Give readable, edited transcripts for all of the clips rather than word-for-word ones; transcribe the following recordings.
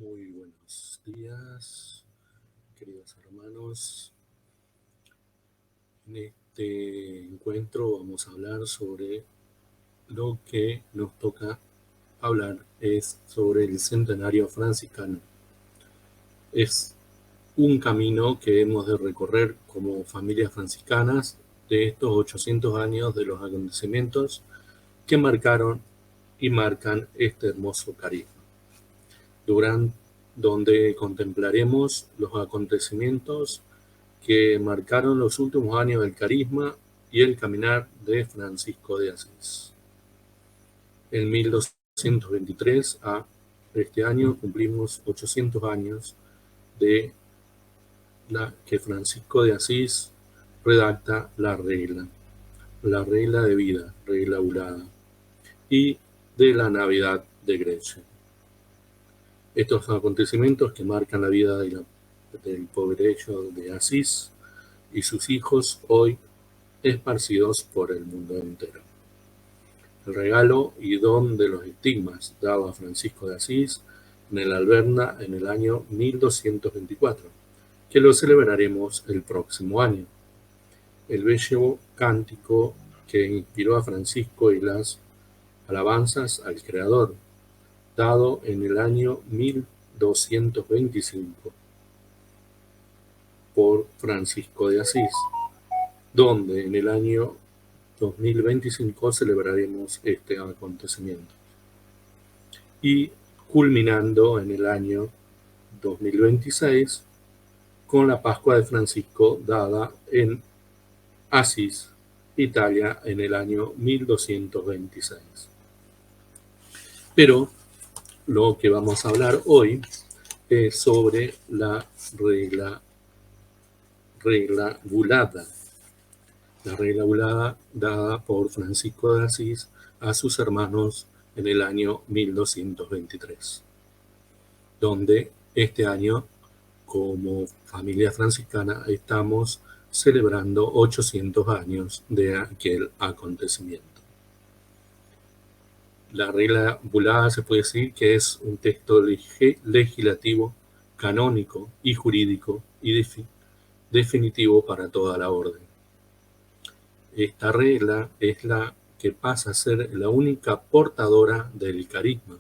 Muy buenos días, queridos hermanos. En este encuentro vamos a hablar sobre lo que nos toca hablar, es sobre el centenario franciscano. Es un camino que hemos de recorrer como familias franciscanas de estos 800 años de los acontecimientos que marcaron y marcan este hermoso carisma. Donde contemplaremos los acontecimientos que marcaron los últimos años del carisma y el caminar de Francisco de Asís. En 1223 a este año cumplimos 800 años de que Francisco de Asís redacta la regla de vida, regla Aulada, y de la Navidad de Grecia. Estos acontecimientos que marcan la vida del pobrecho de Asís y sus hijos hoy esparcidos por el mundo entero. El regalo y don de los estigmas dado a Francisco de Asís en el Alberna en el año 1224, que lo celebraremos el próximo año. El bello cántico que inspiró a Francisco y las alabanzas al Creador, dado en el año 1225 por Francisco de Asís, donde en el año 2025 celebraremos este acontecimiento. Y culminando en el año 2026 con la Pascua de Francisco dada en Asís, Italia, en el año 1226. Pero lo que vamos a hablar hoy es sobre la regla Aulada. La regla Aulada dada por Francisco de Asís a sus hermanos en el año 1223, donde este año, como familia franciscana, estamos celebrando 800 años de aquel acontecimiento. La regla Aulada se puede decir que es un texto legislativo, canónico y jurídico y definitivo para toda la orden. Esta regla es la que pasa a ser la única portadora del carisma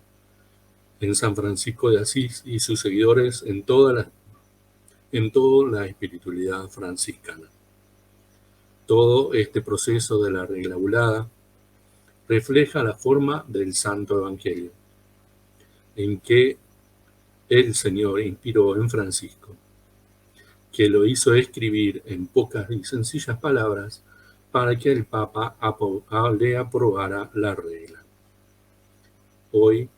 en San Francisco de Asís y sus seguidores en toda la espiritualidad franciscana. Todo este proceso de la regla Aulada refleja la forma del Santo Evangelio, en que el Señor inspiró en Francisco, que lo hizo escribir en pocas y sencillas palabras para que el Papa le aprobara la regla. Hoy,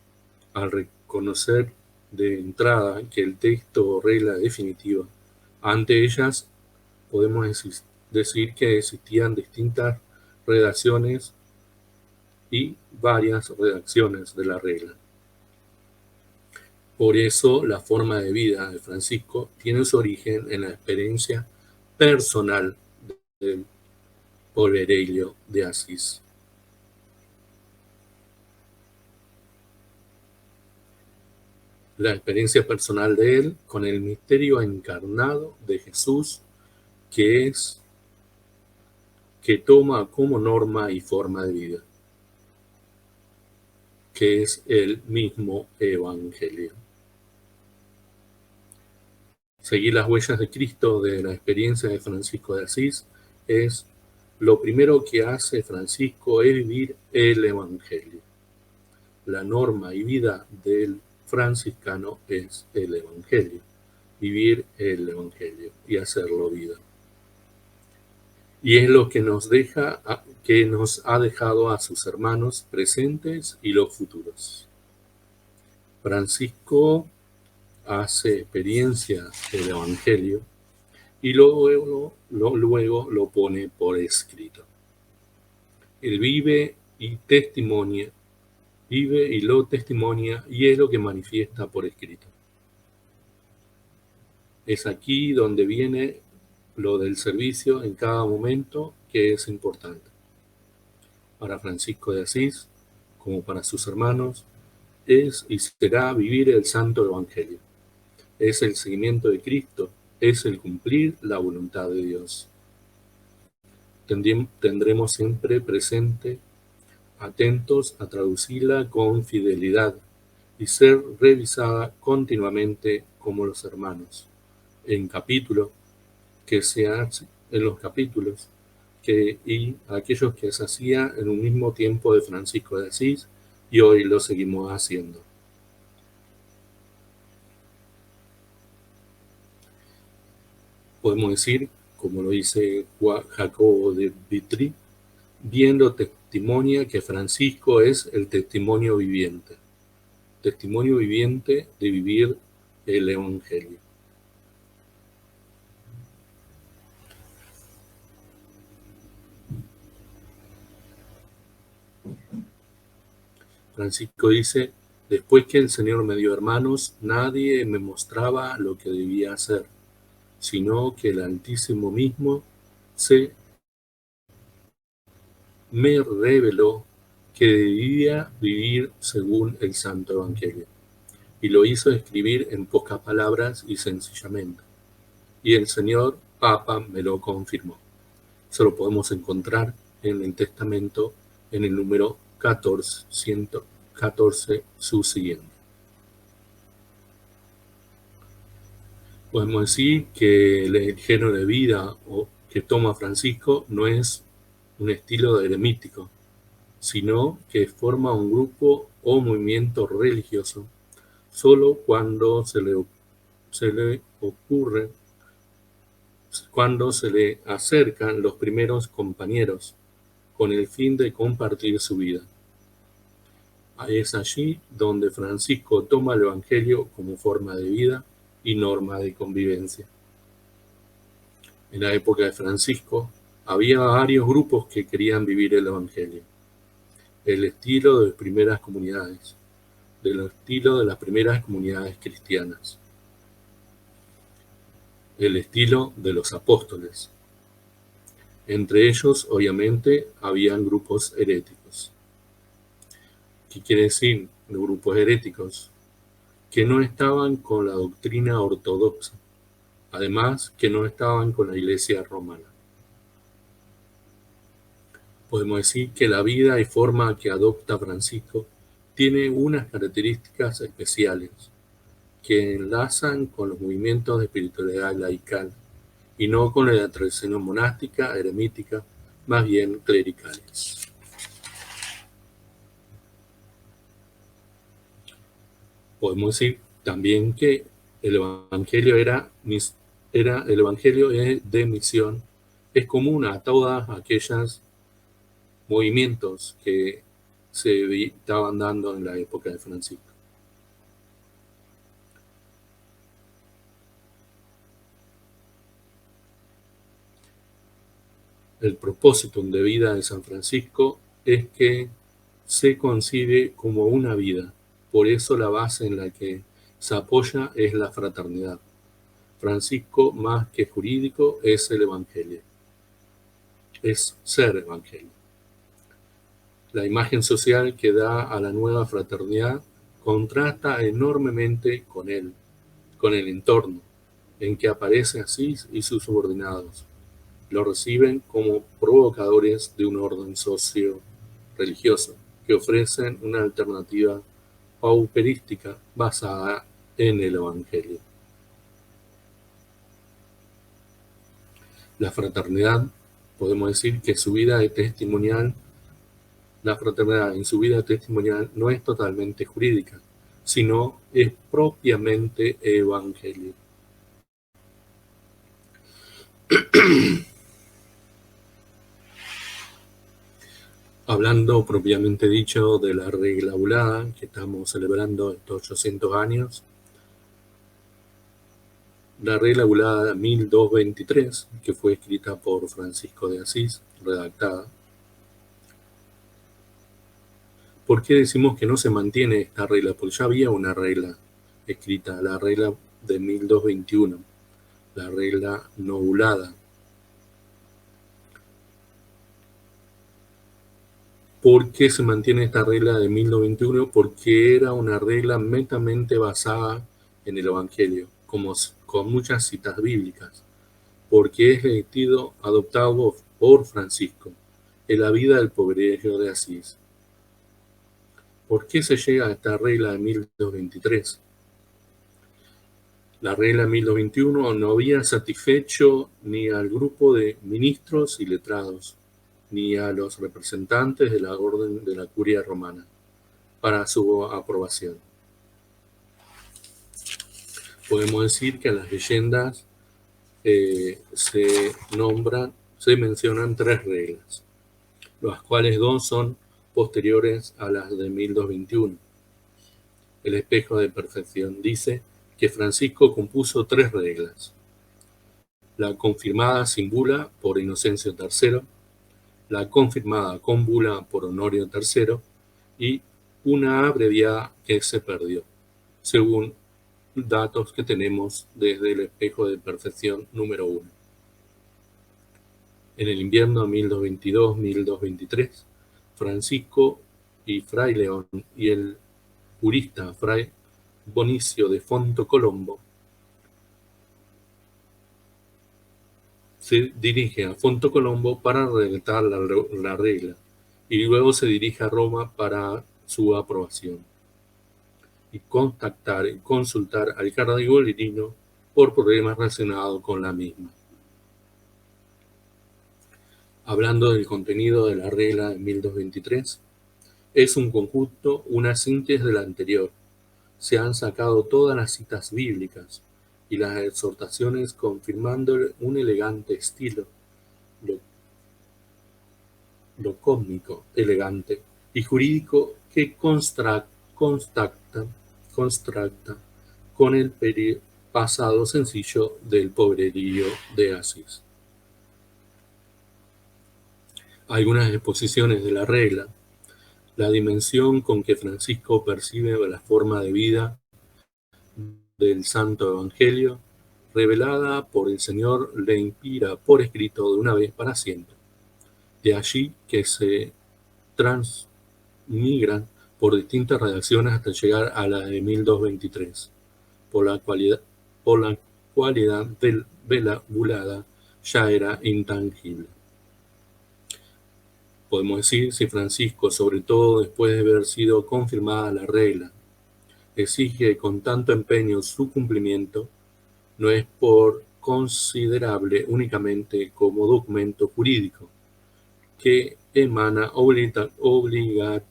al reconocer de entrada que el texto o regla definitiva, ante ellas podemos decir que existían distintas redacciones y varias redacciones de la regla. Por eso, la forma de vida de Francisco tiene su origen en la experiencia personal del pobrecho de Asís. La experiencia personal de él con el misterio encarnado de Jesús, que toma como norma y forma de vida, que es el mismo Evangelio. Seguir las huellas de Cristo de la experiencia de Francisco de Asís es lo primero que hace Francisco, es vivir el Evangelio. La norma y vida del franciscano es el Evangelio, vivir el Evangelio y hacerlo vida. Y es lo que nos ha dejado a sus hermanos presentes y los futuros. Francisco hace experiencia del Evangelio y luego lo pone por escrito. Él vive y lo testimonia y es lo que manifiesta por escrito. Es aquí donde viene lo del servicio en cada momento, que es importante para Francisco de Asís como para sus hermanos. es y será vivir el Santo Evangelio. Es el seguimiento de Cristo, es el cumplir la voluntad de Dios. Tendremos siempre presente, atentos a traducirla con fidelidad y ser revisada continuamente como los hermanos, en capítulo que se hace, en los capítulos y aquellos que se hacía en un mismo tiempo de Francisco de Asís y hoy lo seguimos haciendo. Podemos decir, como lo dice Jacobo de Vitry, viendo testimonia que Francisco es el testimonio viviente de vivir el Evangelio. Francisco dice, después que el Señor me dio hermanos, nadie me mostraba lo que debía hacer, sino que el Altísimo mismo me reveló que debía vivir según el Santo Evangelio, y lo hizo escribir en pocas palabras y sencillamente. Y el Señor Papa me lo confirmó. Eso lo podemos encontrar en el Testamento, en el número 1414, su siguiente. Podemos decir que el género de vida que toma Francisco no es un estilo eremítico, sino que forma un grupo o movimiento religioso solo cuando se le acercan los primeros compañeros con el fin de compartir su vida. Es allí donde Francisco toma el Evangelio como forma de vida y norma de convivencia. En la época de Francisco había varios grupos que querían vivir el Evangelio. El estilo de las primeras comunidades, cristianas. El estilo de los apóstoles. Entre ellos, obviamente, habían grupos heréticos. ¿Qué quiere decir los grupos heréticos? Que no estaban con la doctrina ortodoxa, además que no estaban con la Iglesia romana. Podemos decir que la vida y forma que adopta Francisco tiene unas características especiales que enlazan con los movimientos de espiritualidad laical y no con la tradición monástica, eremítica, más bien clericales. Podemos decir también que el Evangelio el Evangelio de misión es común a todas aquellas movimientos que se estaban dando en la época de Francisco. El propósito de vida de San Francisco es que se concibe como una vida. Por eso la base en la que se apoya es la fraternidad. Francisco, más que jurídico, es el Evangelio. Es ser Evangelio. La imagen social que da a la nueva fraternidad contrasta enormemente con el entorno en que aparece Asís y sus subordinados. Lo reciben como provocadores de un orden socio-religioso que ofrecen una alternativa pauperística basada en el Evangelio. La fraternidad, podemos decir que su vida de testimonial, la fraternidad en su vida testimonial no es totalmente jurídica, sino es propiamente evangelio. Hablando propiamente dicho de la regla aulada que estamos celebrando estos 800 años, la regla aulada 1223, que fue escrita por Francisco de Asís, redactada. ¿Por qué decimos que no se mantiene esta regla? Porque ya había una regla escrita, la regla de 1221, la regla novulada. ¿Por qué se mantiene esta regla de 1221? Porque era una regla netamente basada en el Evangelio, con muchas citas bíblicas, porque es el estilo adoptado por Francisco en la vida del pobrerillo de Asís. ¿Por qué se llega a esta regla de 1223? La regla 1221 no había satisfecho ni al grupo de ministros y letrados, ni a los representantes de la orden de la curia romana para su aprobación. Podemos decir que en las leyendas se mencionan 3 reglas, las cuales 2 son posteriores a las de 1221. El espejo de perfección dice que Francisco compuso 3 reglas: la confirmada sin bula por Inocencio III, la confirmada con bula por Honorio III y una abreviada que se perdió, según datos que tenemos desde el espejo de perfección número 1. En el invierno 1222-1223, Francisco y Fray León y el jurista Fray Bonicio de Fontocolombo se dirige a Fontocolombo para redactar la regla y luego se dirige a Roma para su aprobación y contactar y consultar al cardenal por problemas relacionados con la misma. Hablando del contenido de la regla de 1223, es un conjunto, una síntesis de la anterior. Se han sacado todas las citas bíblicas y las exhortaciones confirmando un elegante estilo, lo cómico, elegante y jurídico que contrasta con el pasado sencillo del pobrerillo de Asís. Algunas exposiciones de la regla: la dimensión con que Francisco percibe la forma de vida del Santo Evangelio, revelada por el Señor, le inspira por escrito de una vez para siempre. De allí que se transmigran por distintas redacciones hasta llegar a la de 1223, por la cualidad de la bulada ya era intangible. Podemos decir, si Francisco, sobre todo después de haber sido confirmada la regla, exige con tanto empeño su cumplimiento, no es por considerable únicamente como documento jurídico que emana obligatoriedad,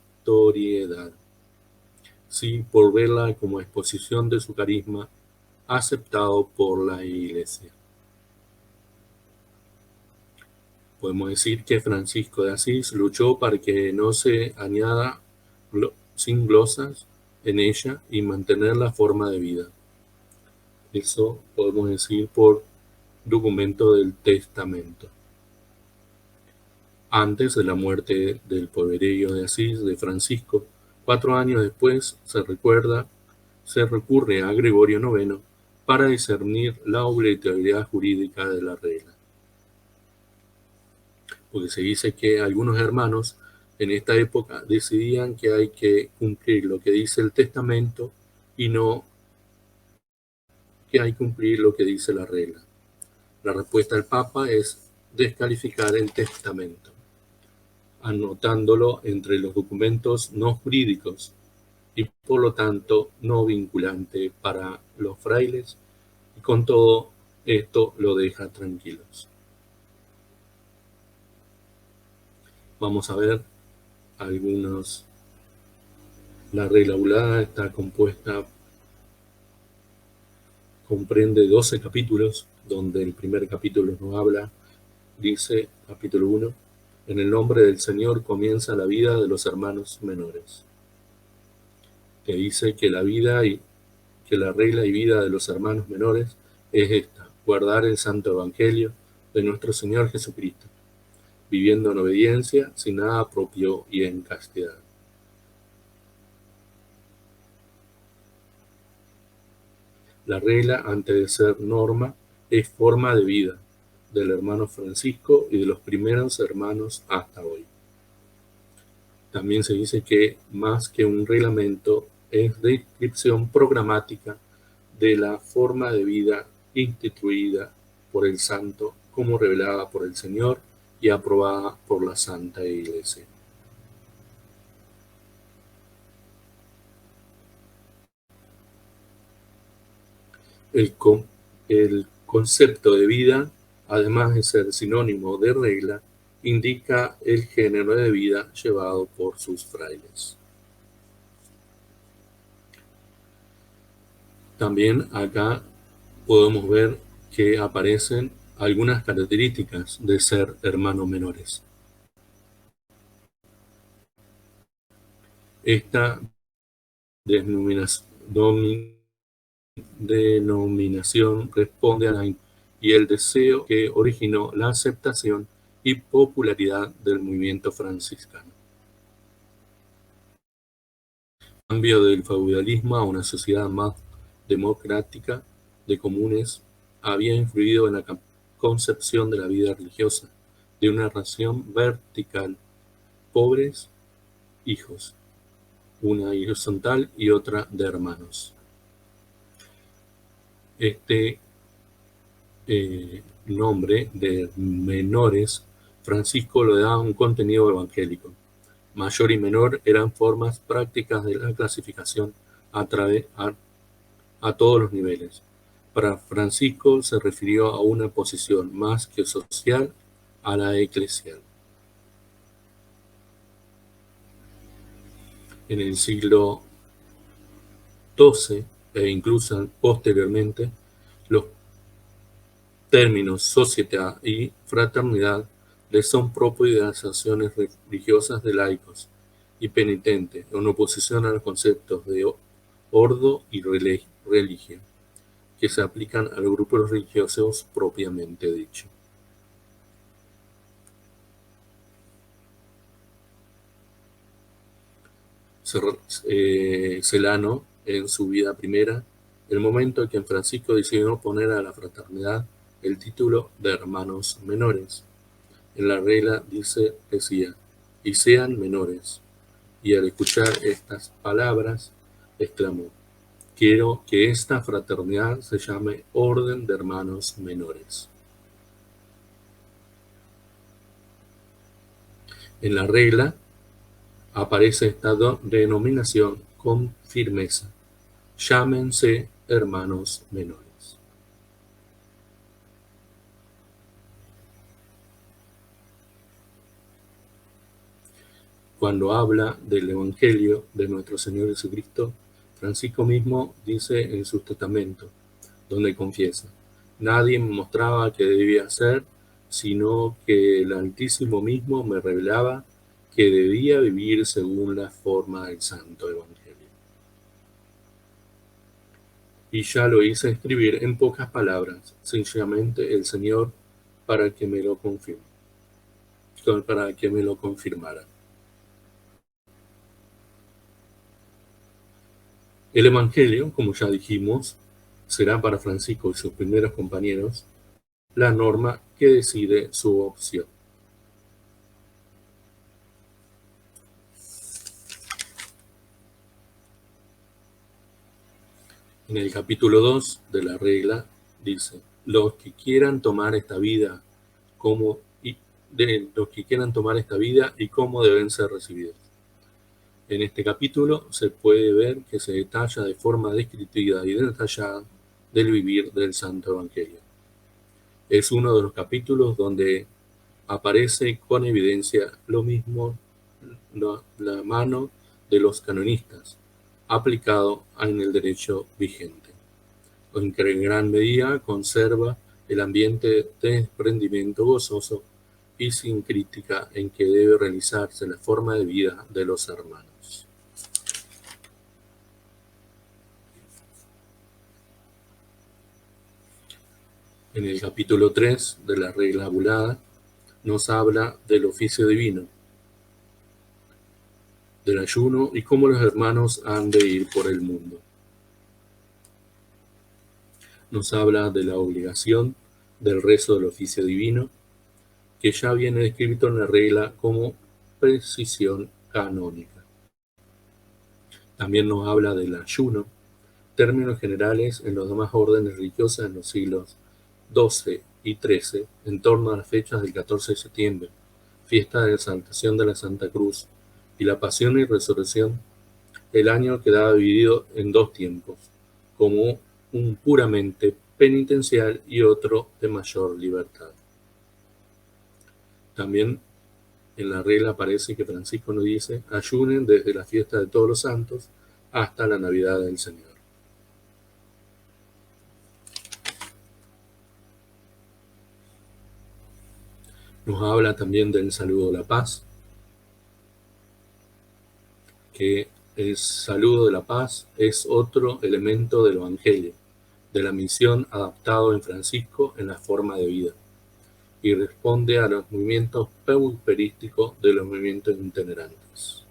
sí por verla como exposición de su carisma aceptado por la Iglesia. Podemos decir que Francisco de Asís luchó para que no se añada sin glosas en ella y mantener la forma de vida. Eso podemos decir por documento del testamento. Antes de la muerte del pobrerillo de Asís de Francisco, 4 años después, se recurre a Gregorio IX para discernir la obligatoriedad jurídica de la regla. Porque se dice que algunos hermanos en esta época decidían que hay que cumplir lo que dice el testamento y no que hay que cumplir lo que dice la regla. La respuesta del Papa es descalificar el testamento, anotándolo entre los documentos no jurídicos y por lo tanto no vinculante para los frailes, y con todo esto lo deja tranquilos. Vamos a ver algunos. La regla bulada está comprende 12 capítulos, donde el primer capítulo nos habla, dice, capítulo 1, en el nombre del Señor comienza la vida de los hermanos menores. Que dice que la regla y vida de los hermanos menores es esta: guardar el Santo Evangelio de nuestro Señor Jesucristo, viviendo en obediencia, sin nada propio y en castidad. La regla, antes de ser norma, es forma de vida del hermano Francisco y de los primeros hermanos hasta hoy. También se dice que más que un reglamento es descripción programática de la forma de vida instituida por el santo como revelada por el Señor y aprobada por la Santa Iglesia. El concepto de vida, además de ser sinónimo de regla, indica el género de vida llevado por sus frailes. También acá podemos ver que aparecen algunas características de ser hermanos menores. Esta denominación responde a y el deseo que originó la aceptación y popularidad del movimiento franciscano. El cambio del feudalismo a una sociedad más democrática de comunes había influido en la concepción de la vida religiosa, de una ración vertical, pobres, hijos, una horizontal y otra de hermanos. Este nombre de menores, Francisco le da un contenido evangélico. Mayor y menor eran formas prácticas de la clasificación a todos los niveles. Para Francisco se refirió a una posición más que social a la eclesial. En el siglo XII e incluso posteriormente, los términos sociedad y fraternidad le son propios de las acciones religiosas de laicos y penitentes, en oposición a los conceptos de ordo y religión, que se aplican a los grupos religiosos propiamente dicho. Celano, en su vida primera, el momento en que Francisco decidió poner a la fraternidad el título de hermanos menores. En la regla decía, y sean menores. Y al escuchar estas palabras, exclamó, quiero que esta fraternidad se llame Orden de Hermanos Menores. En la regla aparece esta denominación con firmeza. Llámense hermanos menores. Cuando habla del Evangelio de nuestro Señor Jesucristo, Francisco mismo dice en su testamento, donde confiesa, nadie me mostraba qué debía hacer, sino que el Altísimo mismo me revelaba que debía vivir según la forma del Santo Evangelio. Y ya lo hice escribir en pocas palabras, sencillamente el Señor para que me lo confirmara. El Evangelio, como ya dijimos, será para Francisco y sus primeros compañeros la norma que decide su opción. En el capítulo 2 de la regla dice, los que quieran tomar esta vida y cómo deben ser recibidos. En este capítulo se puede ver que se detalla de forma descriptiva y detallada del vivir del Santo Evangelio. Es uno de los capítulos donde aparece con evidencia lo mismo la mano de los canonistas, aplicado en el derecho vigente, en que en gran medida conserva el ambiente de desprendimiento gozoso y sin crítica en que debe realizarse la forma de vida de los hermanos. En el capítulo 3 de la regla abulada nos habla del oficio divino, del ayuno y cómo los hermanos han de ir por el mundo. Nos habla de la obligación del rezo del oficio divino, que ya viene descrito en la regla como precisión canónica. También nos habla del ayuno, términos generales en los demás órdenes religiosas en los siglos XII y XIII, en torno a las fechas del 14 de septiembre, fiesta de la Exaltación de la Santa Cruz, y la Pasión y Resurrección. El año quedaba dividido en dos tiempos, como un puramente penitencial y otro de mayor libertad. También en la regla aparece que Francisco nos dice: ayunen desde la fiesta de Todos los Santos hasta la Navidad del Señor. Nos habla también del saludo de la paz, que el saludo de la paz es otro elemento del Evangelio, de la misión adaptado en Francisco en la forma de vida, y responde a los movimientos pauperísticos de los movimientos itinerantes.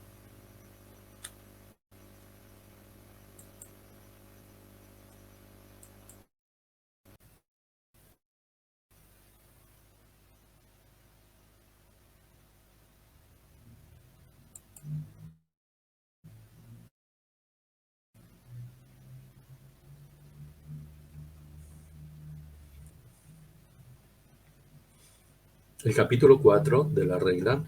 El capítulo 4 de la regla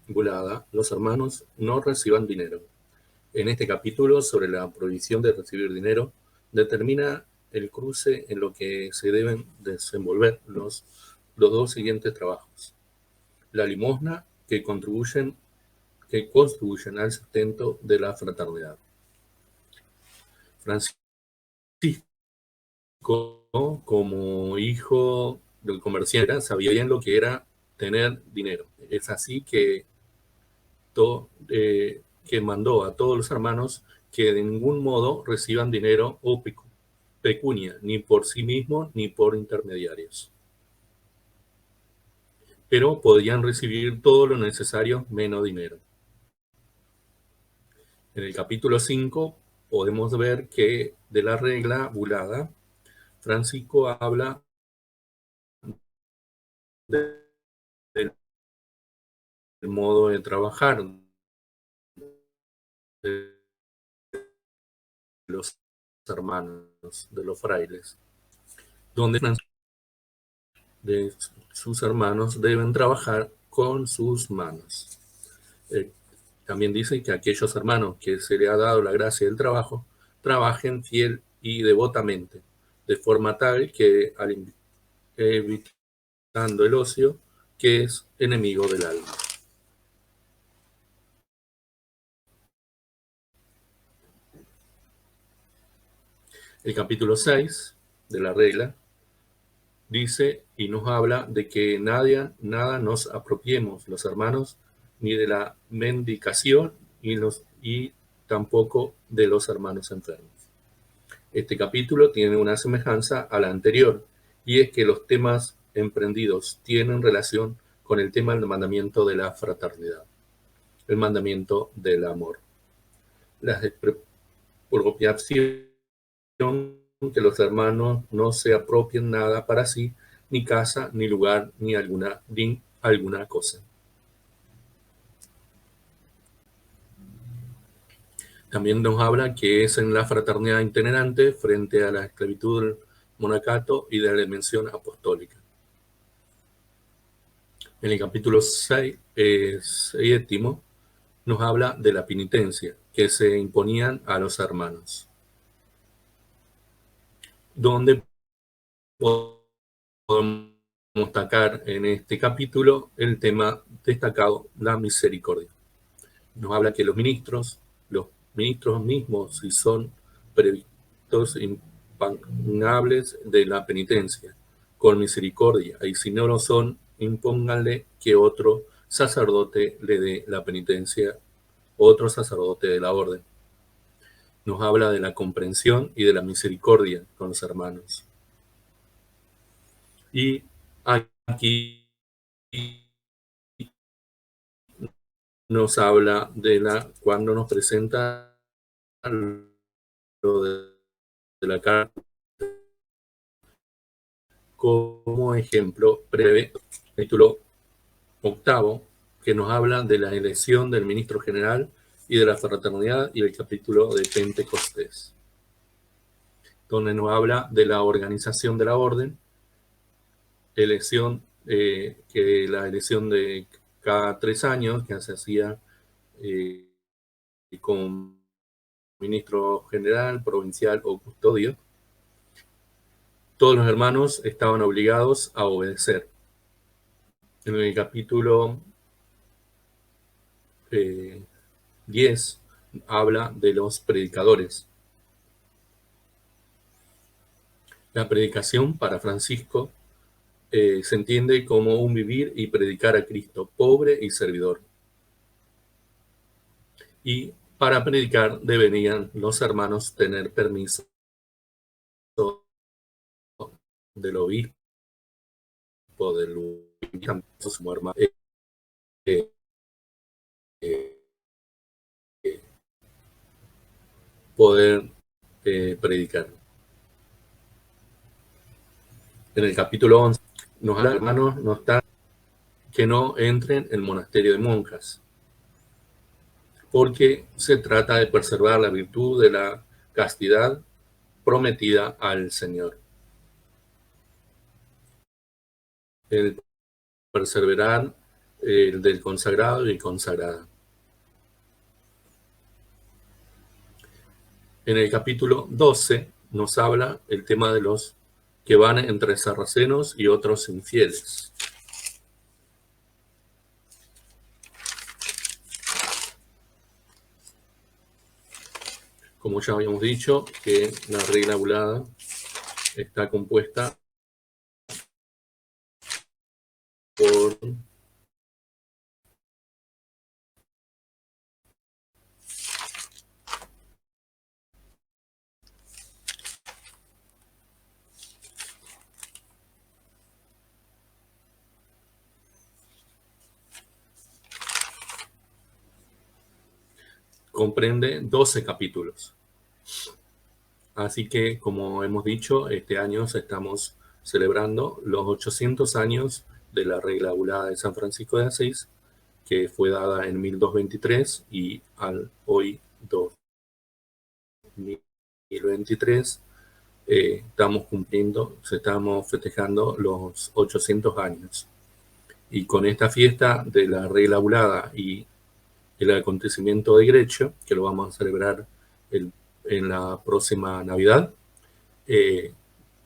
Vulgata, los hermanos no reciban dinero. En este capítulo, sobre la prohibición de recibir dinero, determina el cruce en lo que se deben desenvolver los dos siguientes trabajos: la limosna, que contribuyen al sustento de la fraternidad. Francisco, como hijo del comerciante, sabía bien lo que era tener dinero. Es así que mandó a todos los hermanos que de ningún modo reciban dinero o pecunia, ni por sí mismos ni por intermediarios. Pero podían recibir todo lo necesario menos dinero. En el capítulo 5 podemos ver que de la regla Vulgata, Francisco habla del modo de trabajar de los hermanos, de los frailes, donde de sus hermanos deben trabajar con sus manos. También dice que aquellos hermanos que se le ha dado la gracia del trabajo, trabajen fiel y devotamente, de forma tal que evitando el ocio, que es enemigo del alma. El capítulo 6 de la regla dice y nos habla de que nada nos apropiemos los hermanos, ni de la mendicación y tampoco de los hermanos enfermos. Este capítulo tiene una semejanza a la anterior, y es que los temas emprendidos tienen relación con el tema del mandamiento de la fraternidad, el mandamiento del amor. La expropiación, que los hermanos no se apropien nada para sí, ni casa, ni lugar, ni alguna cosa. También nos habla que es en la fraternidad itinerante frente a la esclavitud del monacato y de la dimensión apostólica. En el capítulo 6, séptimo, nos habla de la penitencia que se imponían a los hermanos, donde podemos destacar en este capítulo el tema destacado, la misericordia. Nos habla que los ministros mismos, si son previstos impagnables de la penitencia, con misericordia, y si no lo son, impónganle que otro sacerdote le dé la penitencia, otro sacerdote de la orden. Nos habla de la comprensión y de la misericordia con los hermanos. Y aquí nos habla de cuando nos presenta lo de la carta como ejemplo breve, título 8, que nos habla de la elección del ministro general y de la fraternidad, y el capítulo de Pentecostés, donde nos habla de la organización de la orden, elección, que la elección de cada 3 años, que se hacía con ministro general, provincial o custodio. Todos los hermanos estaban obligados a obedecer. En el capítulo 10 habla de los predicadores. La predicación para Francisco se entiende como un vivir y predicar a Cristo, pobre y servidor. Y para predicar deberían los hermanos tener permiso del obispo, del como hermano, eh, eh, poder predicar. En el capítulo 11 nos habla, hermanos, no está que no entren en el monasterio de monjas, porque se trata de preservar la virtud de la castidad prometida al Señor. El perseverar del consagrado y consagrada. En el capítulo 12 nos habla el tema de los que van entre sarracenos y otros infieles. Como ya habíamos dicho, que la regla aulada está compuesta por comprende 12 capítulos. Así que, como hemos dicho, este año estamos celebrando los 800 años de la regla aulada de San Francisco de Asís, que fue dada en 1223, y al hoy 2023 estamos festejando los 800 años. Y con esta fiesta de la regla aulada y el acontecimiento de Grecio, que lo vamos a celebrar en la próxima Navidad,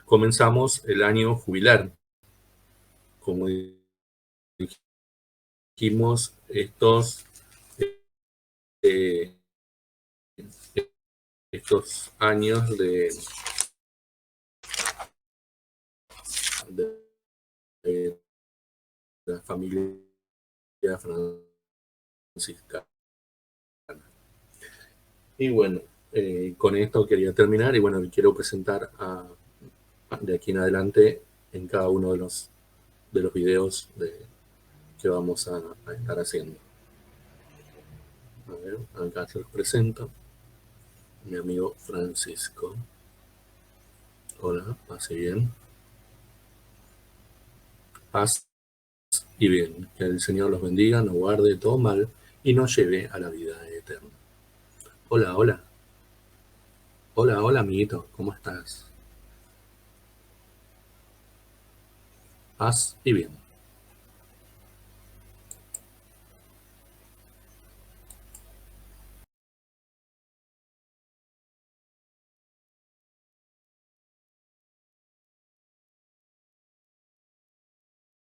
comenzamos el año jubilar. Como dijimos, estos años de la familia franciscana. Y bueno, con esto quería terminar, y bueno, quiero presentar de aquí en adelante en cada uno de los videos que vamos a estar haciendo. A ver, acá se los presento. Mi amigo Francisco. Hola, pase bien. Paz y bien. Que el Señor los bendiga, nos guarde todo mal y nos lleve a la vida eterna. Hola, hola. Hola, hola, amiguito. ¿Cómo estás? Paz y bien.